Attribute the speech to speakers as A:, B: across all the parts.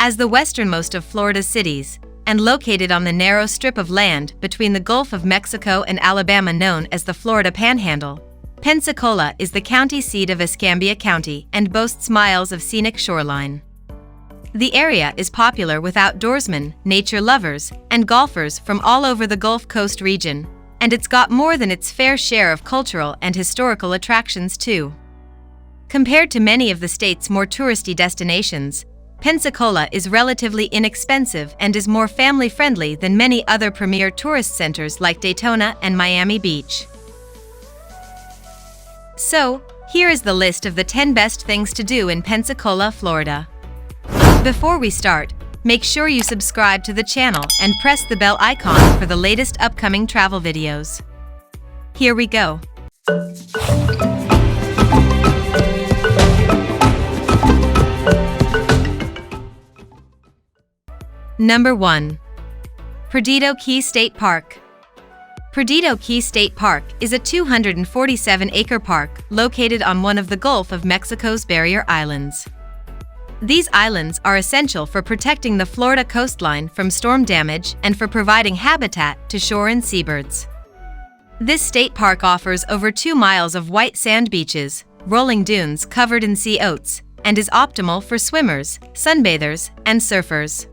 A: As the westernmost of Florida's cities, and located on the narrow strip of land between the Gulf of Mexico and Alabama known as the Florida Panhandle, Pensacola is the county seat of Escambia County and boasts miles of scenic shoreline. The area is popular with outdoorsmen, nature lovers, and golfers from all over the Gulf Coast region, and it's got more than its fair share of cultural and historical attractions too. Compared to many of the state's more touristy destinations, Pensacola is relatively inexpensive and is more family-friendly than many other premier tourist centers like Daytona and Miami Beach. So, here is the list of the 10 best things to do in Pensacola, Florida. Before we start, make sure you subscribe to the channel and press the bell icon for the latest upcoming travel videos. Here we go. Number 1. Perdido Key State Park. Perdido Key State Park is a 247-acre park located on one of the Gulf of Mexico's barrier islands. These islands are essential for protecting the Florida coastline from storm damage and for providing habitat to shore and seabirds. This state park offers over 2 miles of white sand beaches, rolling dunes covered in sea oats, and is optimal for swimmers, sunbathers, and surfers.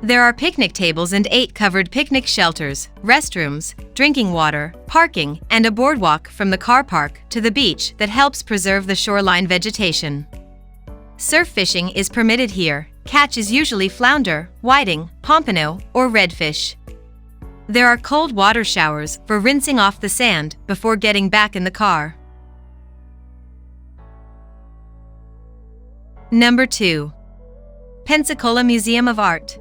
A: There are picnic tables and 8 covered picnic shelters, restrooms, drinking water, parking, and a boardwalk from the car park to the beach that helps preserve the shoreline vegetation. Surf fishing is permitted here. Catch is usually flounder, whiting, pompano, or redfish. There are cold water showers for rinsing off the sand before getting back in the car. Number 2. Pensacola Museum of Art.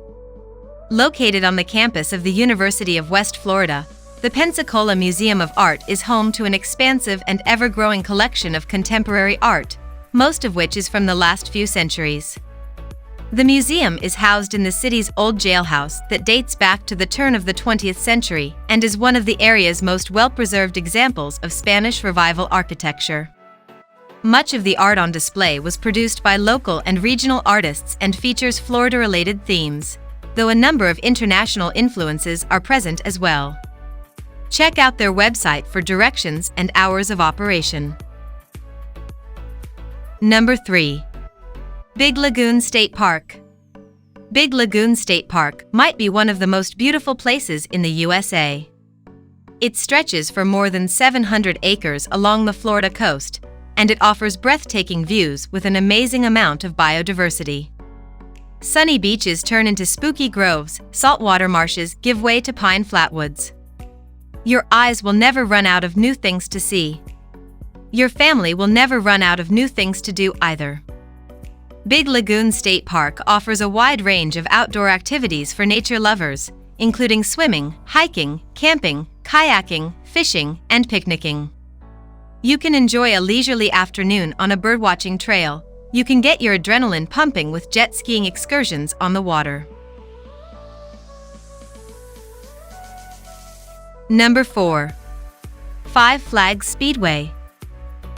A: Located on the campus of the University of West Florida, the Pensacola Museum of Art is home to an expansive and ever-growing collection of contemporary art, most of which is from the last few centuries. The museum is housed in the city's old jailhouse that dates back to the turn of the 20th century and is one of the area's most well-preserved examples of Spanish Revival architecture. Much of the art on display was produced by local and regional artists and features Florida-related themes, though a number of international influences are present as well. Check out their website for directions and hours of operation. Number 3. Big Lagoon State Park. Big Lagoon State Park might be one of the most beautiful places in the USA. It stretches for more than 700 acres along the Florida coast, and it offers breathtaking views with an amazing amount of biodiversity. Sunny beaches turn into spooky groves, saltwater marshes give way to pine flatwoods. Your eyes will never run out of new things to see. Your family will never run out of new things to do either. Big Lagoon State Park offers a wide range of outdoor activities for nature lovers, including swimming, hiking, camping, kayaking, fishing, and picnicking. You can enjoy a leisurely afternoon on a birdwatching trail. You can get your adrenaline pumping with jet skiing excursions on the water. Number 4. Flags Speedway.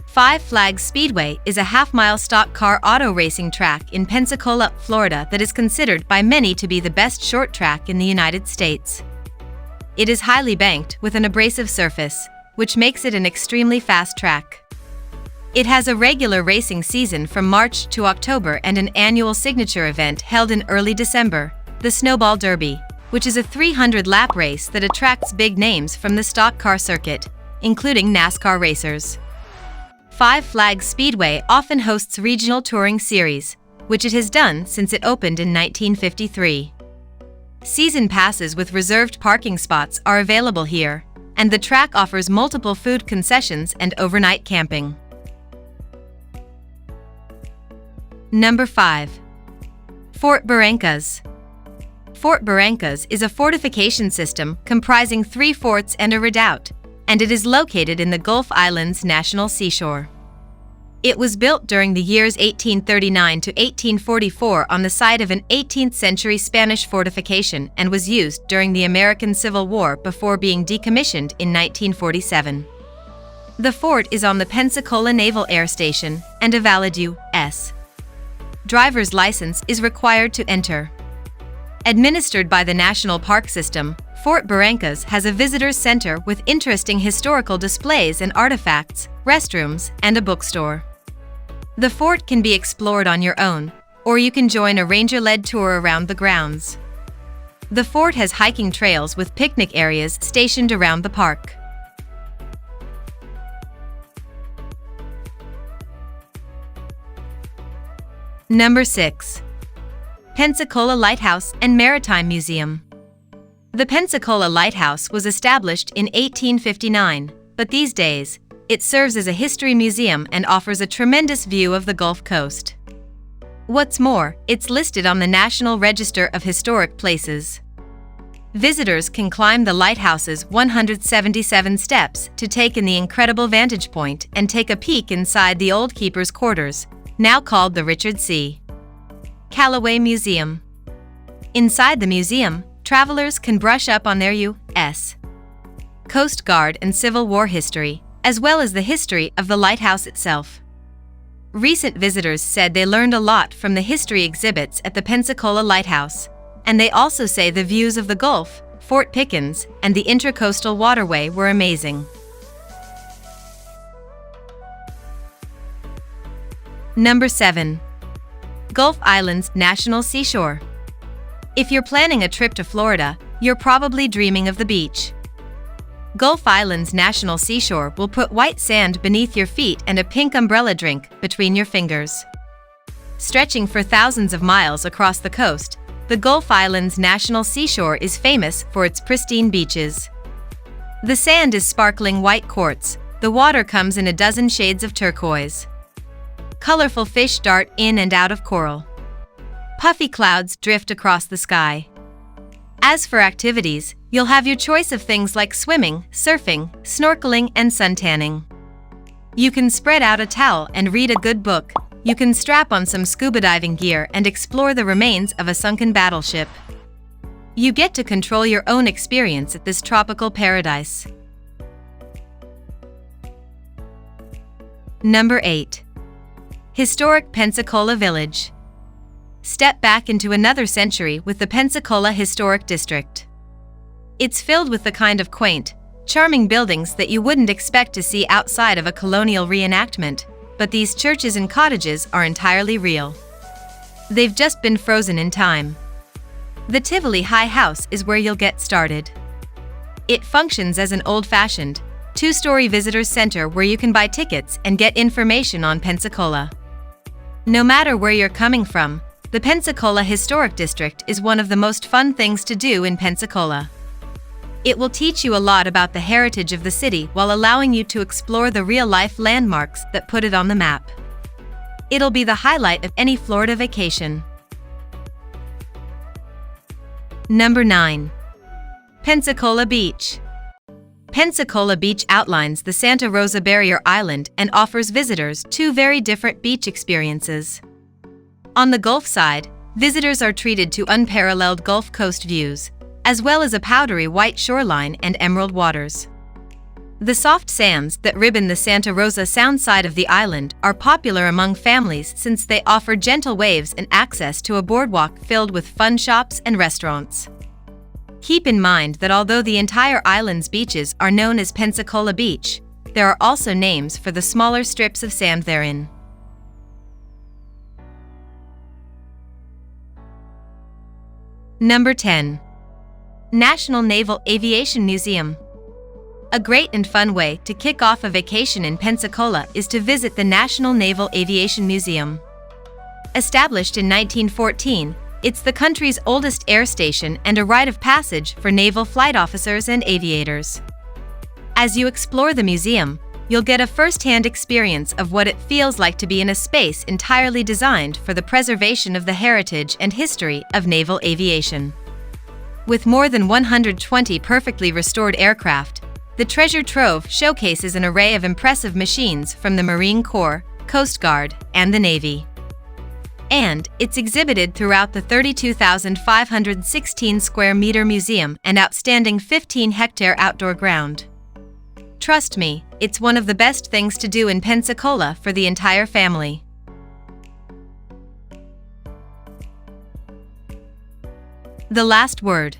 A: Flags Speedway is a half-mile stock car auto racing track in Pensacola, Florida that is considered by many to be the best short track in the United States. It is highly banked with an abrasive surface, which makes it an extremely fast track. It has a regular racing season from March to October and an annual signature event held in early December, the Snowball Derby, which is a 300-lap race that attracts big names from the stock car circuit, including NASCAR racers. Flags Speedway often hosts regional touring series, which it has done since it opened in 1953. Season passes with reserved parking spots are available here, and the track offers multiple food concessions and overnight camping. Number 5. Fort Barrancas. Fort Barrancas is a fortification system comprising 3 forts and a redoubt, and it is located in the Gulf Islands National Seashore. It was built during the years 1839 to 1844 on the site of an 18th-century Spanish fortification and was used during the American Civil War before being decommissioned in 1947. The fort is on the Pensacola Naval Air Station and a valid U.S. driver's license is required to enter. Administered by the National Park System, Fort Barrancas has a visitors center with interesting historical displays and artifacts, restrooms, and a bookstore. The fort can be explored on your own, or you can join a ranger-led tour around the grounds. The fort has hiking trails with picnic areas stationed around the park. Number 6. Pensacola Lighthouse and Maritime Museum. The Pensacola Lighthouse was established in 1859, but these days, it serves as a history museum and offers a tremendous view of the Gulf Coast. What's more, it's listed on the National Register of Historic Places. Visitors can climb the lighthouse's 177 steps to take in the incredible vantage point and take a peek inside the old keeper's quarters, now called the Richard C. Callaway Museum. Inside the museum, travelers can brush up on their U.S. Coast Guard and Civil War history, as well as the history of the lighthouse itself. Recent visitors said they learned a lot from the history exhibits at the Pensacola Lighthouse, and they also say the views of the Gulf, Fort Pickens, and the Intracoastal Waterway were amazing. Number 7. Gulf Islands National Seashore. If you're planning a trip to Florida, you're probably dreaming of the beach. Gulf Islands National Seashore will put white sand beneath your feet and a pink umbrella drink between your fingers. Stretching for thousands of miles across the coast, the Gulf Islands National Seashore is famous for its pristine beaches. The sand is sparkling white quartz, the water comes in a dozen shades of turquoise. Colorful fish dart in and out of coral. Puffy clouds drift across the sky. As for activities, you'll have your choice of things like swimming, surfing, snorkeling, and suntanning. You can spread out a towel and read a good book. You can strap on some scuba diving gear and explore the remains of a sunken battleship. You get to control your own experience at this tropical paradise. Number 8. Historic Pensacola Village. Step back into another century with the Pensacola Historic District. It's filled with the kind of quaint, charming buildings that you wouldn't expect to see outside of a colonial reenactment, but these churches and cottages are entirely real. They've just been frozen in time. The Tivoli High House is where you'll get started. It functions as an old-fashioned, two-story visitors center where you can buy tickets and get information on Pensacola. No matter where you're coming from, the Pensacola Historic District is one of the most fun things to do in Pensacola. It will teach you a lot about the heritage of the city while allowing you to explore the real-life landmarks that put it on the map. It'll be the highlight of any Florida vacation. Number 9. Pensacola Beach. Pensacola Beach outlines the Santa Rosa Barrier Island and offers visitors two very different beach experiences. On the Gulf side, visitors are treated to unparalleled Gulf Coast views, as well as a powdery white shoreline and emerald waters. The soft sands that ribbon the Santa Rosa Sound side of the island are popular among families since they offer gentle waves and access to a boardwalk filled with fun shops and restaurants. Keep in mind that although the entire island's beaches are known as Pensacola Beach, there are also names for the smaller strips of sand therein. Number 10. National Naval Aviation Museum. A great and fun way to kick off a vacation in Pensacola is to visit the National Naval Aviation Museum. Established in 1914, it's the country's oldest air station and a rite of passage for naval flight officers and aviators. As you explore the museum, you'll get a first-hand experience of what it feels like to be in a space entirely designed for the preservation of the heritage and history of naval aviation. With more than 120 perfectly restored aircraft, the treasure trove showcases an array of impressive machines from the Marine Corps, Coast Guard, and the Navy. And it's exhibited throughout the 32,516 square meter museum and outstanding 15-hectare outdoor ground. Trust me, it's one of the best things to do in Pensacola for the entire family. The last word.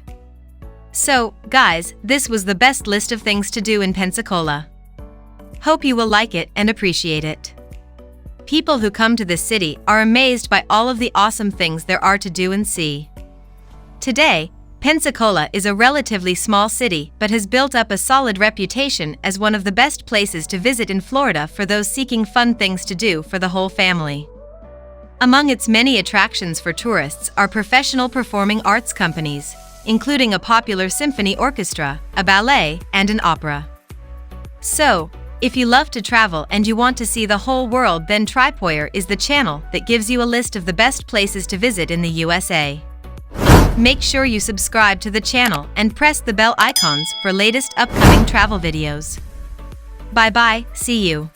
A: So, guys, this was the best list of things to do in Pensacola. Hope you will like it and appreciate it. People who come to this city are amazed by all of the awesome things there are to do and see. Today, Pensacola is a relatively small city but has built up a solid reputation as one of the best places to visit in Florida for those seeking fun things to do for the whole family. Among its many attractions for tourists are professional performing arts companies, including a popular symphony orchestra, a ballet, and an opera. So, if you love to travel and you want to see the whole world, then Tripoyer is the channel that gives you a list of the best places to visit in the USA. Make sure you subscribe to the channel and press the bell icons for latest upcoming travel videos. Bye bye, see you.